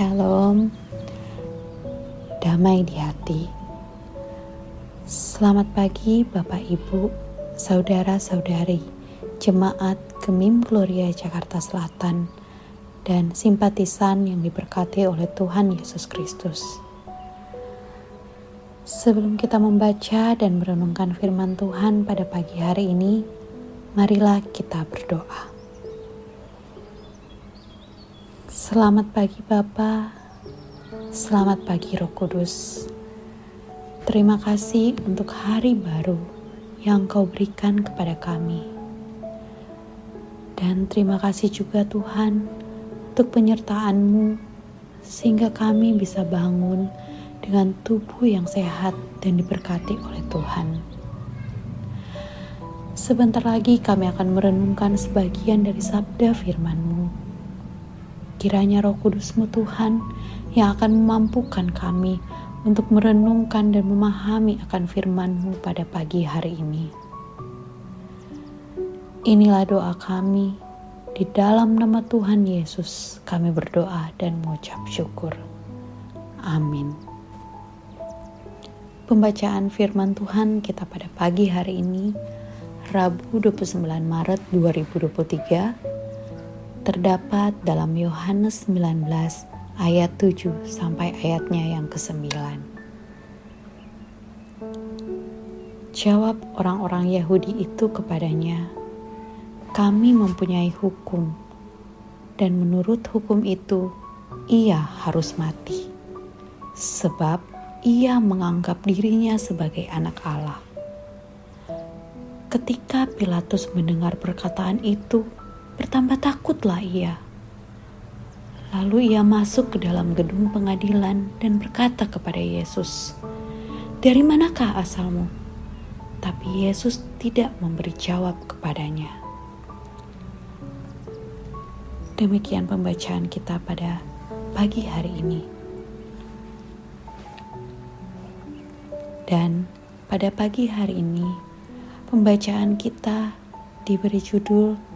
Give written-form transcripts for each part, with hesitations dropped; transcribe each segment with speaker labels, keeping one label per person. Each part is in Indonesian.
Speaker 1: Shalom, damai di hati. Selamat pagi Bapak Ibu, Saudara-saudari, Jemaat Gemim Gloria Jakarta Selatan, dan simpatisan yang diberkati oleh Tuhan Yesus Kristus. Sebelum kita membaca dan merenungkan firman Tuhan pada pagi hari ini, marilah kita berdoa. Selamat pagi Bapa, selamat pagi Roh Kudus. Terima kasih untuk hari baru yang Kau berikan kepada kami. Dan terima kasih juga Tuhan untuk penyertaan-Mu sehingga kami bisa bangun dengan tubuh yang sehat dan diberkati oleh Tuhan. Sebentar lagi kami akan merenungkan sebagian dari sabda firman-Mu. Kiranya Roh Kudus-Mu Tuhan yang akan memampukan kami untuk merenungkan dan memahami akan firman-Mu pada pagi hari ini. Inilah doa kami, di dalam nama Tuhan Yesus kami berdoa dan mengucap syukur. Amin. Pembacaan firman Tuhan kita pada pagi hari ini, Rabu 29 Maret 2023, terdapat dalam Yohanes 19 ayat 7 sampai ayatnya yang ke-9. Jawab orang-orang Yahudi itu kepadanya, "Kami mempunyai hukum, dan menurut hukum itu ia harus mati, sebab ia menganggap dirinya sebagai anak Allah." Ketika Pilatus mendengar perkataan itu, bertambah takutlah ia. Lalu ia masuk ke dalam gedung pengadilan dan berkata kepada Yesus, "Dari manakah asalmu?" Tapi Yesus tidak memberi jawab kepadanya. Demikian pembacaan kita pada pagi hari ini. Dan pada pagi hari ini, pembacaan kita diberi judul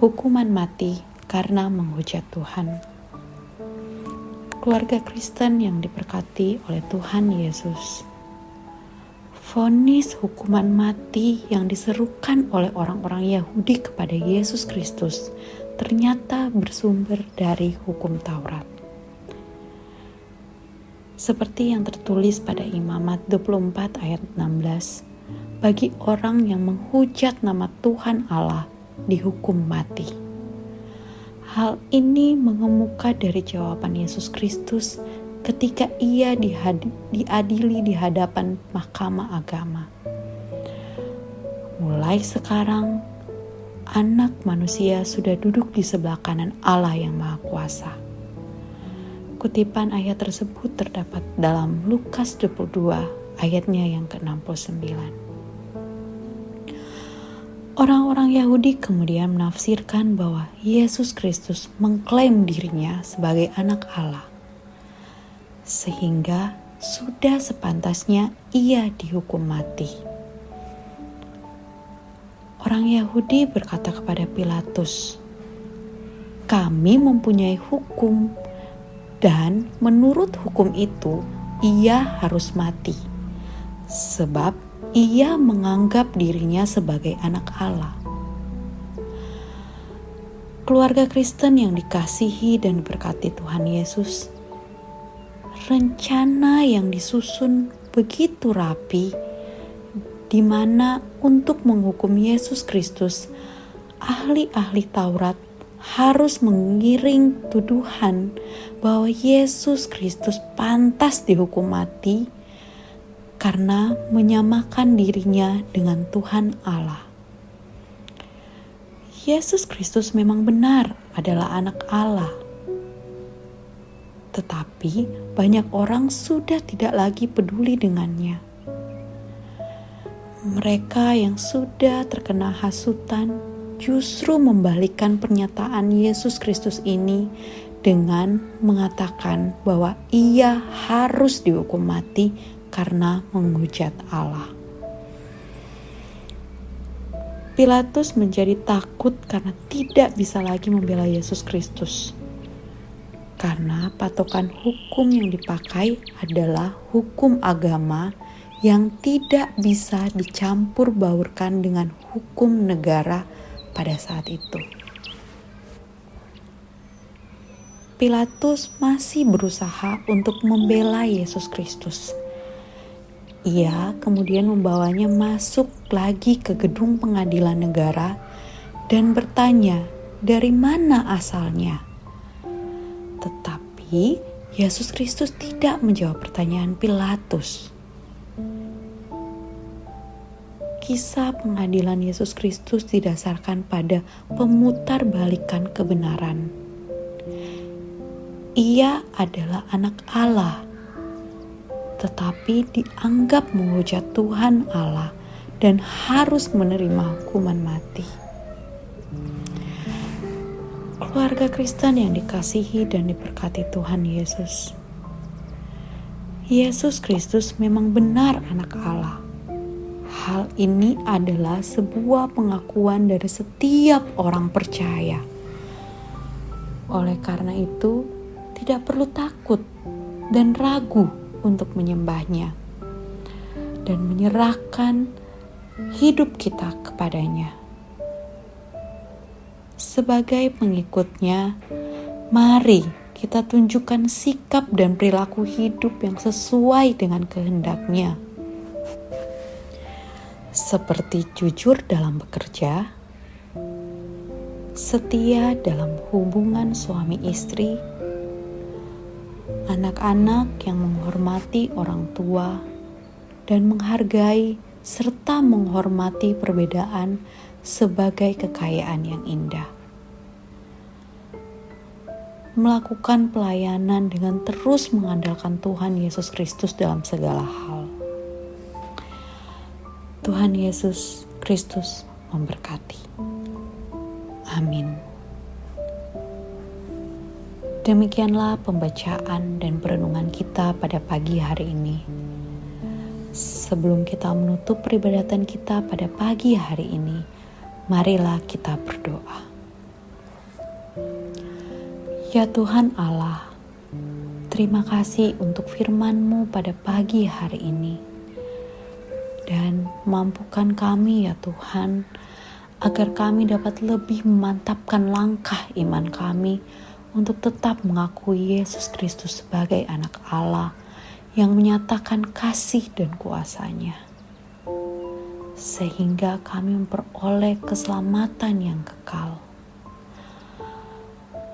Speaker 1: Hukuman Mati Karena Menghujat Tuhan. Keluarga Kristen yang diberkati oleh Tuhan Yesus, vonis hukuman mati yang diserukan oleh orang-orang Yahudi kepada Yesus Kristus ternyata bersumber dari hukum Taurat. Seperti yang tertulis pada Imamat 24 ayat 16, bagi orang yang menghujat nama Tuhan Allah dihukum mati. Hal ini mengemuka dari jawaban Yesus Kristus ketika ia diadili di hadapan Mahkamah Agama. Mulai sekarang, Anak Manusia sudah duduk di sebelah kanan Allah yang Maha Kuasa. Kutipan ayat tersebut terdapat dalam Lukas 22 ayatnya yang ke-69. Orang-orang Yahudi kemudian menafsirkan bahwa Yesus Kristus mengklaim dirinya sebagai anak Allah, sehingga sudah sepantasnya ia dihukum mati. Orang Yahudi berkata kepada Pilatus, "Kami mempunyai hukum, dan menurut hukum itu ia harus mati, sebab ia menganggap dirinya sebagai anak Allah." Keluarga Kristen yang dikasihi dan diberkati Tuhan Yesus, rencana yang disusun begitu rapi, di mana untuk menghukum Yesus Kristus, ahli-ahli Taurat harus mengiring tuduhan bahwa Yesus Kristus pantas dihukum mati karena menyamakan dirinya dengan Tuhan Allah. Yesus Kristus memang benar adalah anak Allah. Tetapi banyak orang sudah tidak lagi peduli dengannya. Mereka yang sudah terkena hasutan justru membalikkan pernyataan Yesus Kristus ini dengan mengatakan bahwa ia harus dihukum mati karena menghujat Allah. Pilatus menjadi takut karena tidak bisa lagi membela Yesus Kristus. karena patokan hukum yang dipakai adalah hukum agama yang tidak bisa dicampur baurkan dengan hukum negara pada saat itu. Pilatus masih berusaha untuk membela Yesus Kristus. Ia kemudian membawanya masuk lagi ke gedung pengadilan negara dan bertanya dari mana asalnya. Tetapi Yesus Kristus tidak menjawab pertanyaan Pilatus. Kisah pengadilan Yesus Kristus didasarkan pada pemutarbalikan kebenaran. Ia adalah anak Allah, tetapi dianggap menghujat Tuhan Allah dan harus menerima hukuman mati. Keluarga Kristen yang dikasihi dan diberkati Tuhan Yesus. Yesus Kristus memang benar anak Allah. Hal ini adalah sebuah pengakuan dari setiap orang percaya. Oleh karena itu, tidak perlu takut dan ragu untuk menyembahnya dan menyerahkan hidup kita kepadanya. Sebagai pengikutnya, mari kita tunjukkan sikap dan perilaku hidup yang sesuai dengan kehendaknya. Seperti jujur dalam bekerja, setia dalam hubungan suami istri, anak-anak yang menghormati orang tua dan menghargai serta menghormati perbedaan sebagai kekayaan yang indah. Melakukan pelayanan dengan terus mengandalkan Tuhan Yesus Kristus dalam segala hal. Tuhan Yesus Kristus memberkati. Amin. Demikianlah pembacaan dan perenungan kita pada pagi hari ini. Sebelum kita menutup peribadatan kita pada pagi hari ini, marilah kita berdoa. Ya Tuhan Allah, terima kasih untuk firman-Mu pada pagi hari ini. Dan mampukan kami ya Tuhan, agar kami dapat lebih memantapkan langkah iman kami untuk tetap mengakui Yesus Kristus sebagai anak Allah yang menyatakan kasih dan kuasa-Nya, sehingga kami memperoleh keselamatan yang kekal.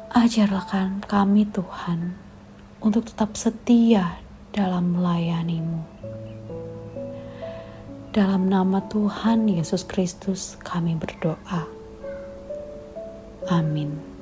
Speaker 1: Ajarlah kami Tuhan untuk tetap setia dalam melayani-Mu. Dalam nama Tuhan Yesus Kristus kami berdoa. Amin.